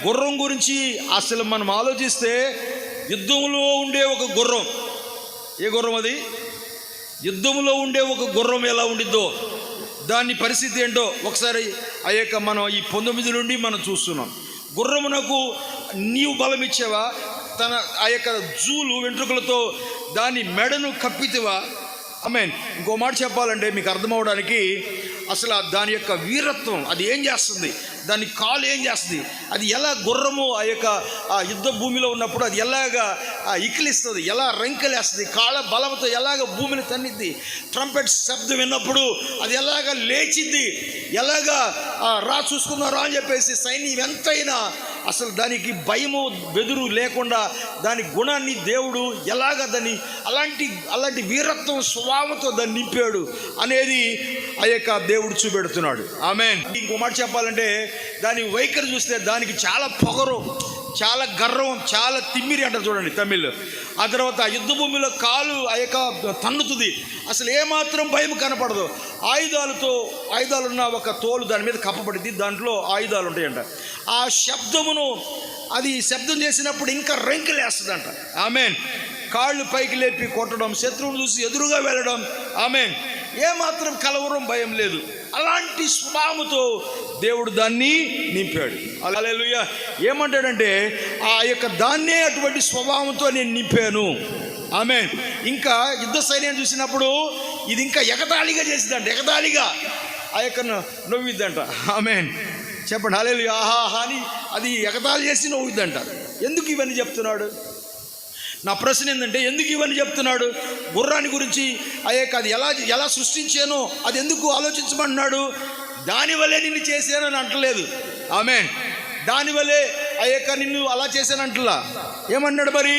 గుర్రం గురించి అసలు మనం ఆలోచిస్తే యుద్ధంలో ఉండే ఒక గుర్రం, ఏ గుర్రం అది? యుద్ధంలో ఉండే ఒక గుర్రం ఎలా ఉండిద్దో దాని పరిస్థితి ఏంటో ఒకసారి మనం ఈ 19 నుండి మనం చూస్తున్నాం. గుర్రమునకు నీవు బలం ఇచ్చావా? తన జూలు వెంట్రుకలతో దాని మెడను కప్పితివా? ఆమేన్. ఇంకో మాట చెప్పాలంటే మీకు అర్థమవడానికి, అసలు దాని యొక్క వీరత్వం అది ఏం చేస్తుంది, దాని కాలు ఏం చేస్తుంది, అది ఎలా గుర్రము ఆ యుద్ధ భూమిలో ఉన్నప్పుడు అది ఎలాగా ఇకిలిస్తుంది, ఎలా రంకెలేస్తుంది, కాళ్ళ బలంతో ఎలాగ భూమిని తన్నిద్ది, ట్రంపెట్ శబ్దం విన్నప్పుడు అది ఎలాగ లేచింది, ఎలాగా రా చూసుకున్నారా అని చెప్పేసి సైన్యం ఎంతైనా అసలు దానికి భయము బెదురు లేకుండా దాని గుణాన్ని దేవుడు ఎలాగ దాన్ని అలాంటి వీరత్వం స్వభావంతో దాన్ని నింపాడు అనేది దేవుడు చూపెడుతున్నాడు. ఆమేన్. ఇంకో మాట చెప్పాలంటే దాని వైఖరి చూస్తే దానికి చాలా పొగరు, చాలా గర్వం, చాలా తిమ్మిరి అంటారు చూడండి తమిళ్. ఆ తర్వాత యుద్ధ భూమిలో కాలు తన్నుతుంది, అసలు ఏమాత్రం భయం కనపడదు. ఆయుధాలున్న ఒక తోలు దాని మీద కప్పబడింది, దాంట్లో ఆయుధాలు ఉంటాయంట. ఆ శబ్దమును అది శబ్దం చేసినప్పుడు ఇంకా రెంకలేస్తుందంట. ఆమేన్. కాళ్ళు పైకి లేపి కొట్టడం, శత్రువును చూసి ఎదురుగా వెళ్ళడం. ఆమేన్. ఏమాత్రం కలవరం, భయం లేదు. అలాంటి స్వభావముతో దేవుడు దాన్ని నింపాడు. హల్లెలూయా. ఏమంటాడంటే దాన్నే అటువంటి స్వభావంతో నేను నింపాను. ఆమేన్. ఇంకా యుద్ధ సైన్యం చూసినప్పుడు ఇది ఇంకా ఎగతాళిగా చేసిందంట, ఎగతాళిగా నవ్విద్దంట. ఆమేన్. చెప్పండి హల్లెలూయా. ఆహా అని అది ఎగతాళి చేసి నవ్విద్దంట. ఎందుకు ఇవన్నీ చెప్తున్నాడు? నా ప్రశ్న ఏంటంటే, ఎందుకు ఇవన్నీ చెప్తున్నాడు? గుర్రాన్ని గురించి అది ఎలా సృష్టించానో అది ఎందుకు ఆలోచించమన్నాడు? దానివల్లే నిన్ను చేశానని అంటలేదు. ఆమేన్. దానివల్లే నిన్ను అలా చేశానంటలా. ఏమన్నాడు మరి?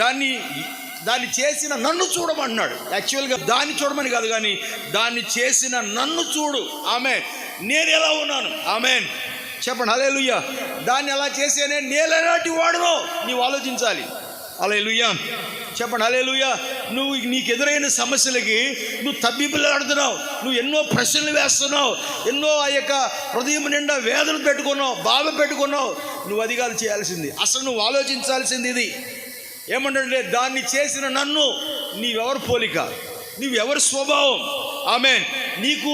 దాన్ని చేసిన నన్ను చూడమన్నాడు. యాక్చువల్గా దాన్ని చూడమని కాదు, కానీ దాన్ని చేసిన నన్ను చూడు. ఆమేన్. నేను ఎలా ఉన్నాను? ఆమేన్. చెప్పండి హల్లెలూయా. దాన్ని ఎలా చేసేనే నేను ఎలాంటి వాడునో నీవు ఆలోచించాలి. హల్లెలూయా. చెప్పండి హల్లెలూయా. నీకు ఎదురైన సమస్యలకి నువ్వు తబ్బిబ్బలాడుతున్నావు, నువ్వు ఎన్నో ప్రశ్నలు వేస్తున్నావు, ఎన్నో హృదయం నిండా వేదన పెట్టుకున్నావు, బాధ పెట్టుకున్నావు. నువ్వు అది కాదు చేయాల్సింది. అసలు నువ్వు ఆలోచించాల్సింది ఇది. ఏమంటే దాన్ని చేసిన నన్ను నీవెవరు పోలిక, నీవెవరి స్వభావం? ఆమేన్. నీకు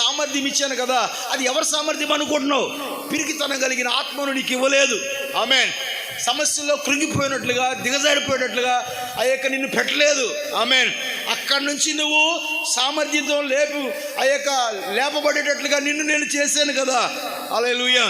సామర్థ్యం ఇచ్చాను కదా, అది ఎవరి సామర్థ్యం అనుకుంటున్నావు? పిరికితనం కలిగిన ఆత్మను నీకు ఇవ్వలేదు. ఆమేన్. సమస్యల్లో కృంగిపోయినట్లుగా, దిగజారిపోయినట్లుగా నిన్ను పెట్టలేదు. ఆమేన్. అక్కడి నుంచి నువ్వు సామర్థ్యంతో లేపబడేటట్లుగా నిన్ను నేను చేశాను కదా. హల్లెలూయా.